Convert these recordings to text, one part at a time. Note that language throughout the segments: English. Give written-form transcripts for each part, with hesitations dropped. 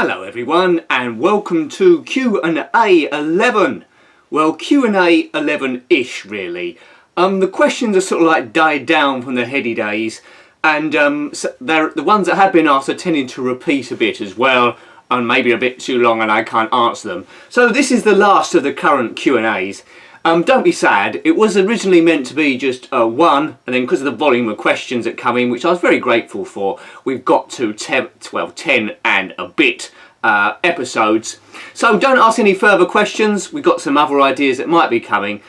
Hello everyone and welcome to Q&A 11. Well, Q&A 11-ish really. The questions are sort of like died down from the heady days, and so the ones that have been asked are tending to repeat a bit as well, and maybe a bit too long and I can't answer them. So this is the last of the current Q&As. Don't be sad, it was originally meant to be just one, and then because of the volume of questions that come in, which I was very grateful for, we've got to 10 and a bit episodes. So don't ask any further questions, we've got some other ideas that might be coming.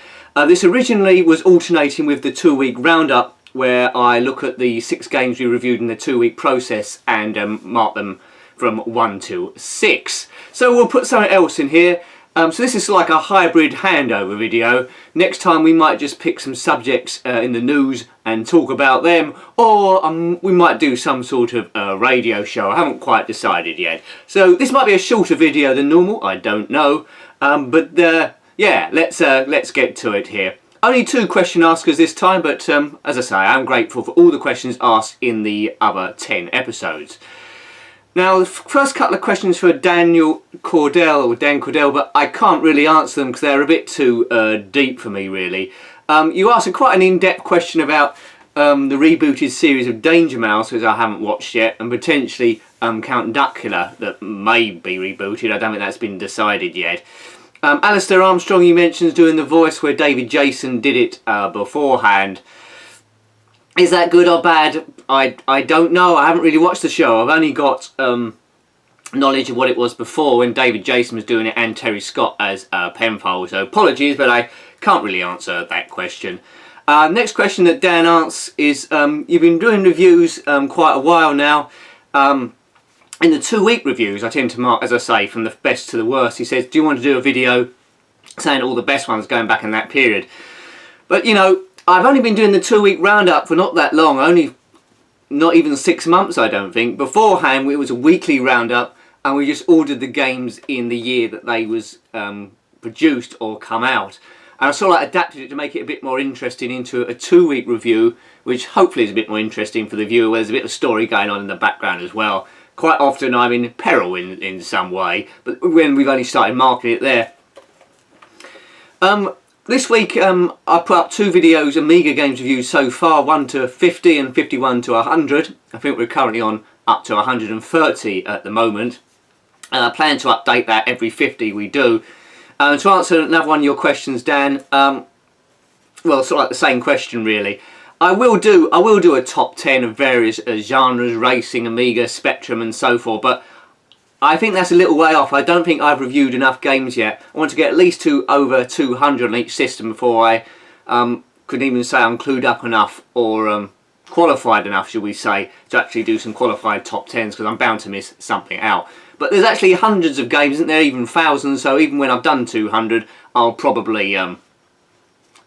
This originally was alternating with the 2-week roundup, where I look at the 6 games we reviewed in the 2-week process and mark them from 1 to 6. So we'll put something else in here. So this is like a hybrid handover video. Next time we might just pick some subjects in the news and talk about them, or we might do some sort of radio show. I haven't quite decided yet. So this might be a shorter video than normal, I don't know. Yeah, let's get to it here. Only 2 question askers this time, but as I say, I'm grateful for all the questions asked in the other 10 episodes. Now, the first couple of questions for Dan Cordell, but I can't really answer them because they're a bit too deep for me, really. You asked quite an in-depth question about the rebooted series of Danger Mouse, which I haven't watched yet, and potentially Count Duckula, that may be rebooted. I don't think that's been decided yet. Alistair Armstrong, you mentioned doing the voice where David Jason did it beforehand. Is that good or bad? I don't know. I haven't really watched the show. I've only got knowledge of what it was before when David Jason was doing it and Terry Scott as Penfold. So apologies, but I can't really answer that question. Next question that Dan asks is, you've been doing reviews quite a while now. In the 2-week reviews, I tend to mark, as I say, from the best to the worst. He says, do you want to do a video saying all the best ones going back in that period? But, you know, I've only been doing the 2-week roundup for not that long, only not even 6 months, I don't think. Beforehand, it was a weekly roundup, and we just ordered the games in the year that they was produced or come out. And I sort of like adapted it to make it a bit more interesting into a 2-week review, which hopefully is a bit more interesting for the viewer, where there's a bit of story going on in the background as well. Quite often I'm in peril in some way, but when we've only started marketing it there. This week I put up 2 videos, Amiga games reviews so far, 1 to 50 and 51 to 100. I think we're currently on up to 130 at the moment. And I plan to update that every 50 we do. To answer another one of your questions, Dan, well, sort of like the same question really. I will do a top 10 of various genres, racing, Amiga, Spectrum and so forth, but I think that's a little way off. I don't think I've reviewed enough games yet. I want to get at least to over 200 on each system before I could even say I'm clued up enough or qualified enough, should we say, to actually do some qualified top 10s, because I'm bound to miss something out. But there's actually hundreds of games, isn't there, even thousands, so even when I've done 200, I'll probably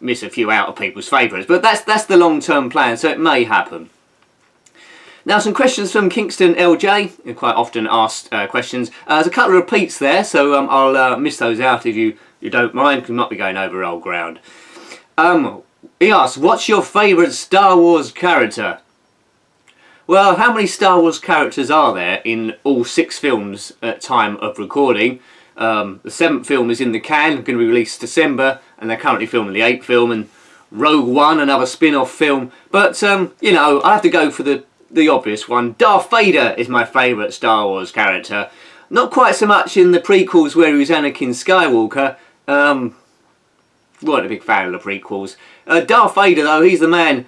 miss a few out of people's favourites. But that's the long-term plan, so it may happen. Now, some questions from Kingston LJ, who quite often asked questions. There's a couple of repeats there, so I'll miss those out if you don't mind, because we might be going over old ground. He asks, what's your favourite Star Wars character? Well, how many Star Wars characters are there in all 6 films at time of recording? The 7th film is in the can, going to be released December, and they're currently filming the 8th film, and Rogue One, another spin-off film. But, you know, I have to go for the obvious one. Darth Vader is my favourite Star Wars character. Not quite so much in the prequels where he was Anakin Skywalker. Wasn't a big fan of the prequels. Darth Vader though, he's the man.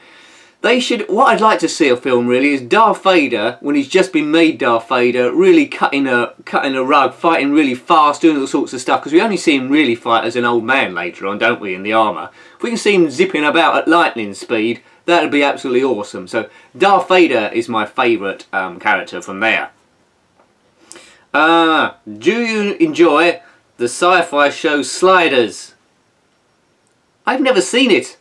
What I'd like to see a film really is Darth Vader, when he's just been made Darth Vader, really cutting a rug, fighting really fast, doing all sorts of stuff, because we only see him really fight as an old man later on, don't we, in the armour. If we can see him zipping about at lightning speed, that would be absolutely awesome. So Darth Vader is my favourite character from there. Do you enjoy the sci-fi show Sliders? I've never seen it.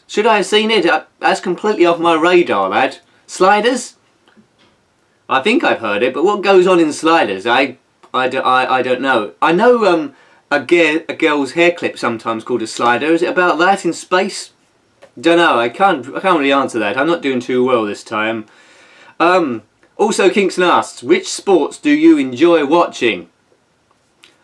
Should I have seen it? That's completely off my radar, lad. Sliders? I think I've heard it, but what goes on in Sliders? I don't know. I know a girl's hair clip sometimes called a slider. Is it about that in space? Don't know. I can't really answer that. I'm not doing too well this time. Also, Kingston asks, which sports do you enjoy watching?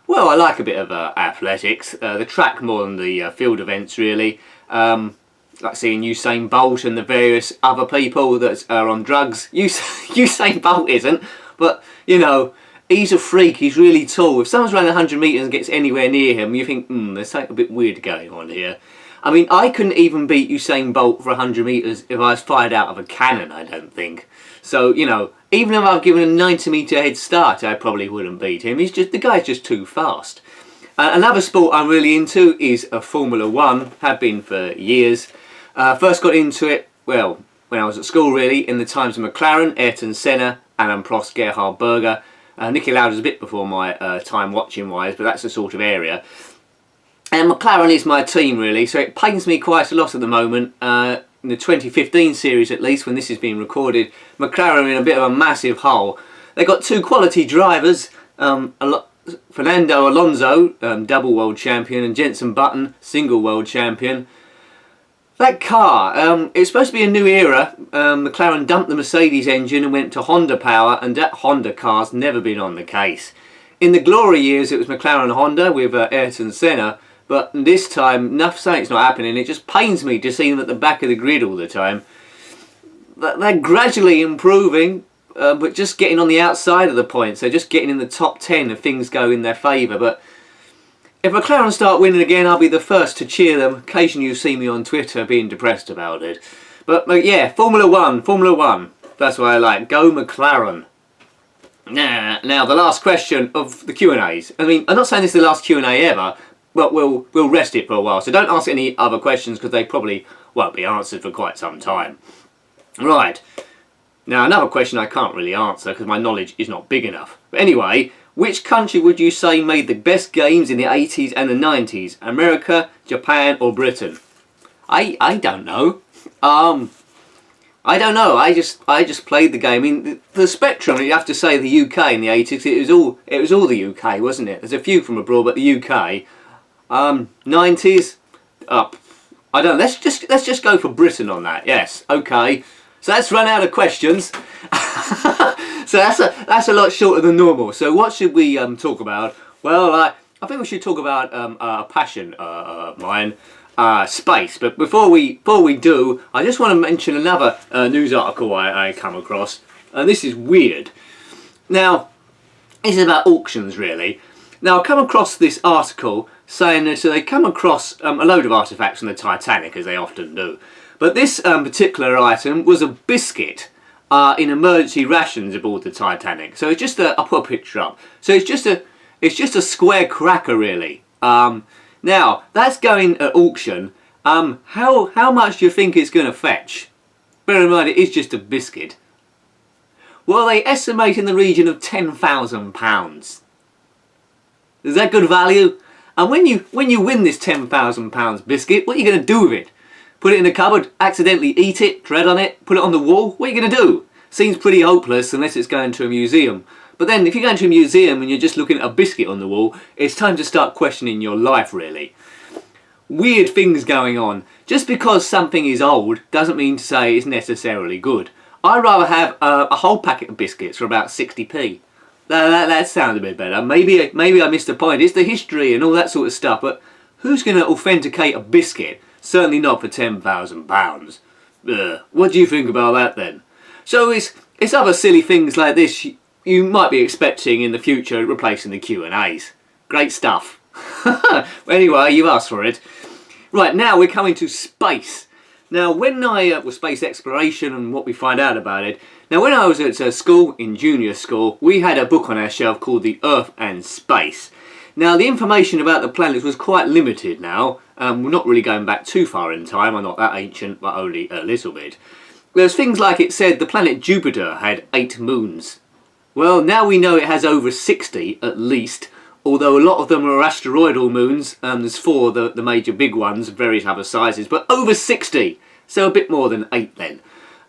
Well, I like a bit of athletics, the track more than the field events really. Like seeing Usain Bolt and the various other people that are on drugs. Usain Bolt isn't, but you know, he's a freak, he's really tall. If someone's running 100 metres and gets anywhere near him, you think, there's something a bit weird going on here. I mean, I couldn't even beat Usain Bolt for 100 metres if I was fired out of a cannon, I don't think. So, you know, even if I've given a 90-metre head start, I probably wouldn't beat him. The guy's just too fast. Another sport I'm really into is Formula 1, have been for years. First got into it, well, when I was at school really, in the times of McLaren, Ayrton Senna, Alain Prost, Gerhard Berger. Niki Lauda's a bit before my time watching wise, but that's the sort of area. And McLaren is my team really, so it pains me quite a lot at the moment. In the 2015 series at least, when this is being recorded, McLaren are in a bit of a massive hole. They've got two quality drivers, Fernando Alonso, double world champion, and Jenson Button, single world champion. That car, it's supposed to be a new era. McLaren dumped the Mercedes engine and went to Honda power, and that Honda car's never been on the case. In the glory years it was McLaren Honda with Ayrton Senna, but this time something's not happening. It just pains me to see them at the back of the grid all the time. They're gradually improving, but just getting on the outside of the points. They're just getting in the top 10 if things go in their favour. But if McLaren start winning again, I'll be the first to cheer them. Occasionally you see me on Twitter being depressed about it. But yeah, Formula 1. That's what I like. Go McLaren. Now the last question of the Q&As. I mean, I'm not saying this is the last Q&A ever, but we'll rest it for a while. So don't ask any other questions because they probably won't be answered for quite some time. Right. Now another question I can't really answer because my knowledge is not big enough. But anyway, which country would you say made the best games in the 80s and the 90s? America, Japan or Britain? I don't know. I don't know. I just played the game. I mean, the spectrum. You have to say the UK in the 80s. It was all the UK, wasn't it? There's a few from abroad, but the UK. 90s. I don't know. Let's just go for Britain on that. Yes. Okay. So let's run out of questions. So that's a lot shorter than normal. So what should we talk about? Well, I think we should talk about a passion of mine. Space. But before we do, I just want to mention another news article I come across, and this is weird. Now, this is about auctions really. Now I come across this article saying that they come across a load of artefacts from the Titanic, as they often do, but this particular item was a biscuit in emergency rations aboard the Titanic. So it's just I'll put a picture up. So it's just a square cracker really. Now, that's going at auction. How much do you think it's going to fetch? Bear in mind, it is just a biscuit. Well, they estimate in the region of £10,000. Is that good value? And when you win this £10,000 biscuit, what are you going to do with it? Put it in the cupboard, accidentally eat it, tread on it, put it on the wall? What are you going to do? Seems pretty hopeless unless it's going to a museum. But then if you're going to a museum and you're just looking at a biscuit on the wall, it's time to start questioning your life really. Weird things going on. Just because something is old doesn't mean to say it's necessarily good. I'd rather have a whole packet of biscuits for about 60p. That sounds a bit better. Maybe I missed the point. It's the history and all that sort of stuff, but who's going to authenticate a biscuit? Certainly not for £10,000. What do you think about that then? So it's other silly things like this you might be expecting in the future replacing the Q&As. Great stuff. Anyway, you've asked for it. Right, now we're coming to space. Now when space exploration and what we find out about it. Now when I was at school, in junior school, we had a book on our shelf called The Earth and Space. Now the information about the planets was quite limited now. We're not really going back too far in time. I'm not that ancient, but only a little bit. There's things like it said the planet Jupiter had 8 moons. Well, now we know it has over 60 at least, although a lot of them are asteroidal moons. There's 4, the major big ones, various other sizes, but over 60, so a bit more than 8 then.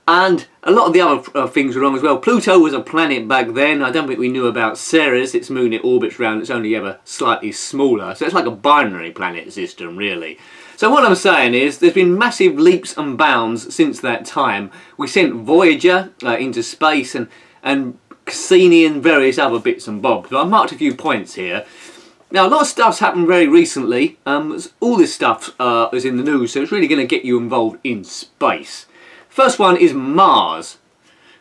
And a lot of the other things were wrong as well. Pluto was a planet back then. I don't think we knew about Ceres, its moon it orbits around, it's only ever slightly smaller, so it's like a binary planet system really. So what I'm saying is there's been massive leaps and bounds since that time. We sent Voyager into space, and and Cassini and various other bits and bobs. But I marked a few points here. Now, a lot of stuff's happened very recently. All this stuff is in the news, so it's really going to get you involved in space. First one is Mars.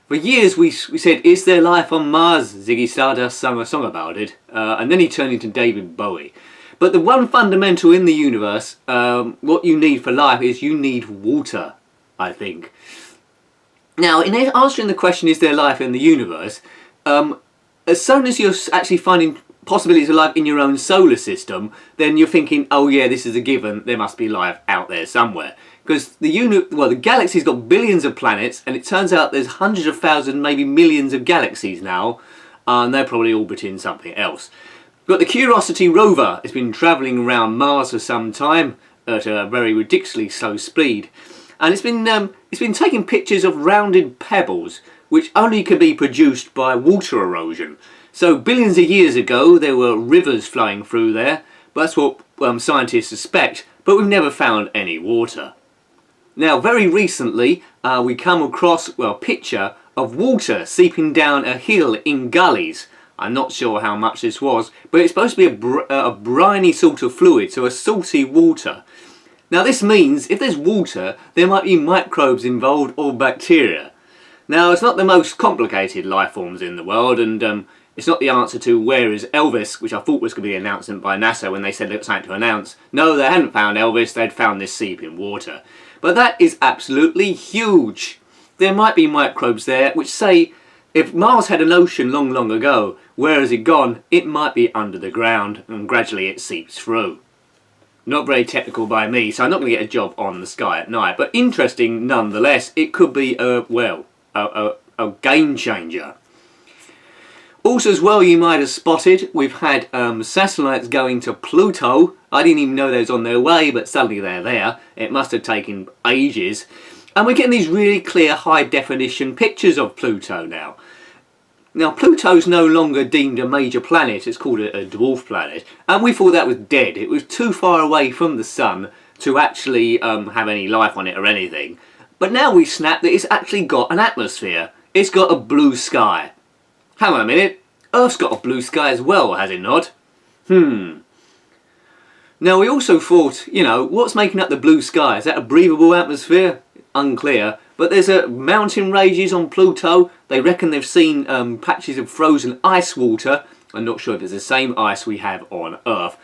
For years we said, is there life on Mars? Ziggy Stardust sung a song about it, and then he turned into David Bowie. But the one fundamental in the universe, what you need for life is you need water, I think. Now, in answering the question, is there life in the universe, as soon as you're actually finding possibilities of life in your own solar system, then you're thinking, oh yeah, this is a given, there must be life out there somewhere. Because the galaxy's got billions of planets, and it turns out there's hundreds of thousands, maybe millions of galaxies now, and they're probably orbiting something else. We've got the Curiosity rover. It's been travelling around Mars for some time at a very ridiculously slow speed, and it's been taking pictures of rounded pebbles, which only can be produced by water erosion. So billions of years ago, there were rivers flowing through there. But that's what scientists suspect, but we've never found any water. Now, very recently, we come across a picture of water seeping down a hill in gullies. I'm not sure how much this was, but it's supposed to be a briny sort of fluid, so a salty water. Now, this means if there's water, there might be microbes involved or bacteria. Now, it's not the most complicated life forms in the world, and it's not the answer to where is Elvis, which I thought was going to be an announcement by NASA when they said there was something to announce. No, they hadn't found Elvis, they'd found this seeping water. But that is absolutely huge. There might be microbes there which say, if Mars had an ocean long, long ago, where has it gone? It might be under the ground, and gradually it seeps through. Not very technical by me, so I'm not going to get a job on the sky at night, but interesting nonetheless. It could be a game changer. Also as well, you might have spotted, we've had satellites going to Pluto. I didn't even know they was on their way, but suddenly they're there. It must have taken ages. And we're getting these really clear high definition pictures of Pluto now. Now, Pluto's no longer deemed a major planet, it's called a dwarf planet, and we thought that was dead. It was too far away from the sun to actually have any life on it or anything. But now we snap that it's actually got an atmosphere. It's got a blue sky. Hang on a minute, Earth's got a blue sky as well, has it not? Now, we also thought, what's making up the blue sky? Is that a breathable atmosphere? Unclear. But there's mountain ranges on Pluto. They reckon they've seen patches of frozen ice water. I'm not sure if it's the same ice we have on Earth.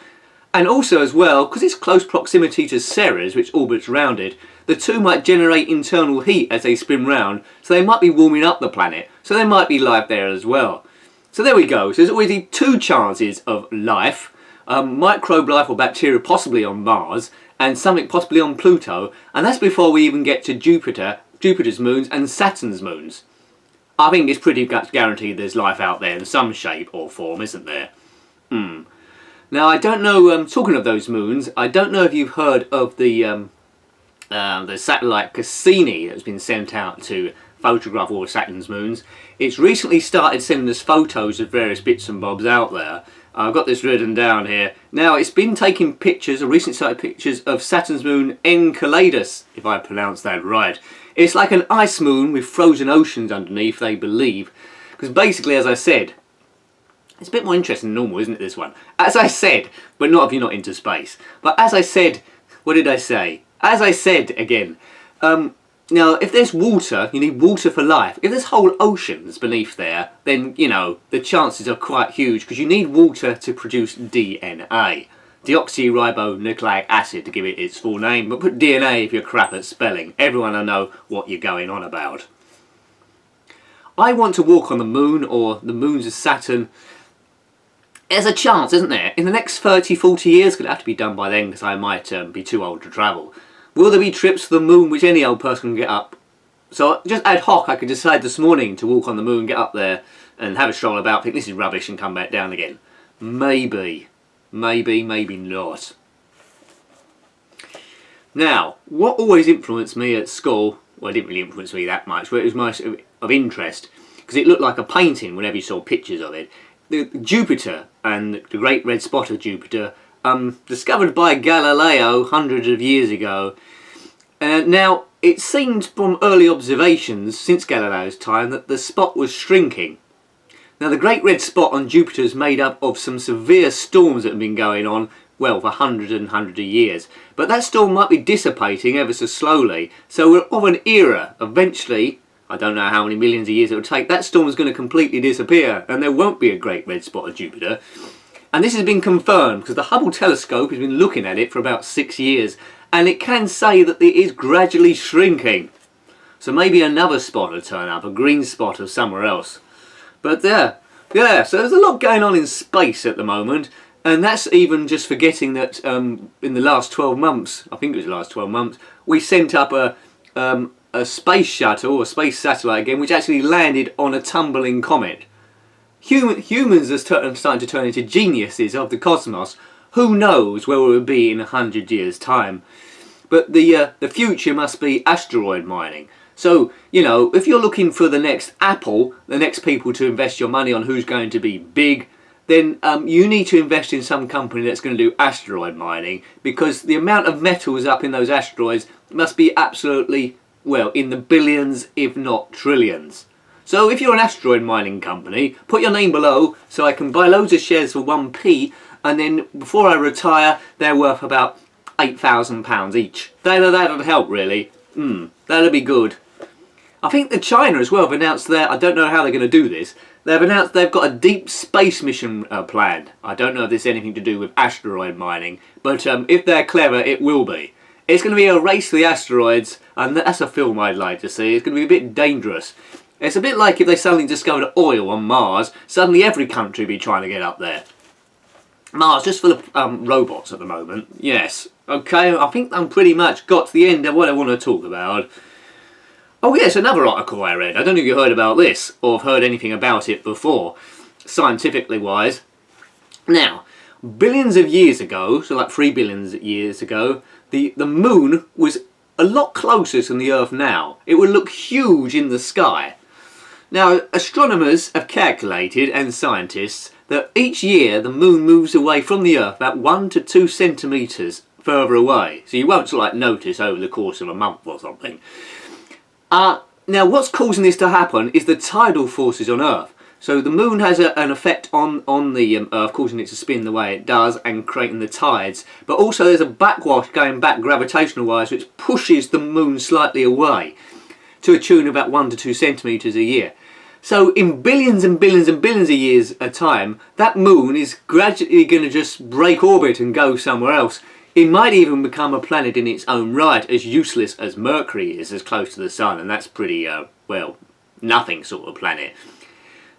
And also as well, because it's close proximity to Ceres, which orbits around it, the two might generate internal heat as they spin round, so they might be warming up the planet. So there might be life there as well. So there we go. So there's already two chances of life. Microbe life or bacteria possibly on Mars, and something possibly on Pluto. And that's before we even get to Jupiter's moons and Saturn's moons. I think it's pretty much guaranteed there's life out there in some shape or form, isn't there? Now, I don't know, talking of those moons, I don't know if you've heard of the satellite Cassini that's been sent out to photograph all of Saturn's moons. It's recently started sending us photos of various bits and bobs out there. I've got this written down here. Now, it's been taking pictures, or recently started pictures, of Saturn's moon Enceladus, if I pronounce that right. It's like an ice moon with frozen oceans underneath, they believe. Because basically, as I said, it's a bit more interesting than normal, isn't it, this one? As I said, but not if you're not into space. But as I said, what did I say? As I said again, now if there's water, you need water for life. If there's whole oceans beneath there, then, the chances are quite huge, because you need water to produce DNA. Deoxyribonucleic acid, to give it its full name, but put DNA if you're crap at spelling. Everyone will know what you're going on about. I want to walk on the moon, or the moons of Saturn. There's a chance, isn't there? In the next 30, 40 years, it's going to have to be done by then, because I might be too old to travel. Will there be trips to the moon which any old person can get up? So just ad hoc, I could decide this morning to walk on the moon, get up there, and have a stroll about, think this is rubbish, and come back down again. Maybe. Maybe, maybe not. Now, what always influenced me at school, well, it didn't really influence me that much, but it was most of interest, because it looked like a painting whenever you saw pictures of it. Jupiter, and the great red spot of Jupiter, discovered by Galileo hundreds of years ago. Now, it seemed from early observations since Galileo's time that the spot was shrinking. Now the Great Red Spot on Jupiter is made up of some severe storms that have been going on, well, for hundreds and hundreds of years. But that storm might be dissipating ever so slowly, so we're of an era. Eventually, I don't know how many millions of years it will take, that storm is going to completely disappear and there won't be a Great Red Spot on Jupiter. And this has been confirmed because the Hubble telescope has been looking at it for about 6 years and it can say that it is gradually shrinking. So maybe another spot will turn up, a green spot or somewhere else. But yeah, so there's a lot going on in space at the moment, and that's even just forgetting that in the last 12 months, I think it was the last 12 months, we sent up a space shuttle, a space satellite again, which actually landed on a tumbling comet. Humans are starting to turn into geniuses of the cosmos. Who knows where we'll be in 100 years' time? But the future must be asteroid mining. So, you know, if you're looking for the next Apple, the next people to invest your money on who's going to be big, then you need to invest in some company that's going to do asteroid mining, because the amount of metals up in those asteroids must be absolutely, well, in the billions, if not trillions. So if you're an asteroid mining company, put your name below so I can buy loads of shares for 1p, and then before I retire, they're worth about £8,000 each. That'll help, really. That'll be good. I think that China as well have announced I don't know how they're going to do this, they've announced they've got a deep space mission planned. I don't know if there's anything to do with asteroid mining, but if they're clever, it will be. It's going to be a race to the asteroids, and that's a film I'd like to see. It's going to be a bit dangerous. It's a bit like if they suddenly discovered oil on Mars, suddenly every country would be trying to get up there. Mars, just full of robots at the moment. Yes. Okay, I think I'm pretty much got to the end of what I want to talk about. Oh yes, another article I read. I don't know if you heard about this or have heard anything about it before, scientifically wise. Now, billions of years ago, so like 3 billion years ago, the moon was a lot closer to the Earth now. It would look huge in the sky. Now, astronomers have calculated, and scientists, that each year the moon moves away from the Earth about 1 to 2 centimetres further away. So you won't notice over the course of a month or something. Now what's causing this to happen is the tidal forces on Earth. So the moon has an effect on the Earth, causing it to spin the way it does and creating the tides. But also there's a backwash going back gravitational wise which pushes the moon slightly away to a tune of about 1 to 2 centimetres a year. So in billions and billions and billions of years at a time, that moon is gradually going to just break orbit and go somewhere else. It might even become a planet in its own right, as useless as Mercury is, as close to the Sun, and that's pretty, well, nothing sort of planet.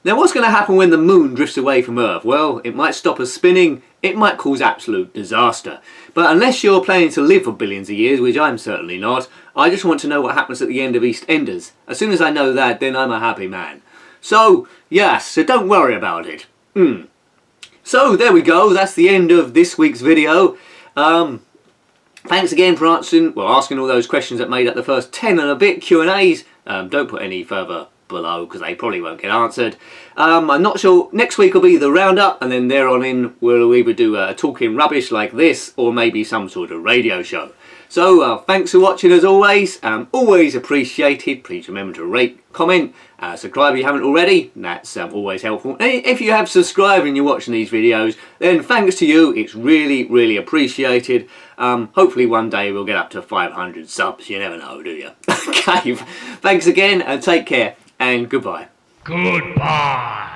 Now what's going to happen when the moon drifts away from Earth? Well, it might stop us spinning, it might cause absolute disaster. But unless you're planning to live for billions of years, which I'm certainly not, I just want to know what happens at the end of EastEnders. As soon as I know that, then I'm a happy man. So, yes, so don't worry about it. So there we go, that's the end of this week's video. Thanks again for asking all those questions that made up the first 10 and a bit Q&As. Don't put any further below because they probably won't get answered. I'm not sure. Next week will be the roundup, and then there on in we'll either do talking rubbish like this or maybe some sort of radio show. So thanks for watching as always. Always appreciated. Please remember to rate, comment, subscribe if you haven't already. That's always helpful. And if you have subscribed and you're watching these videos, then thanks to you. It's really, really appreciated. Hopefully one day we'll get up to 500 subs. You never know, do you? Okay. Thanks again and take care and goodbye. Goodbye.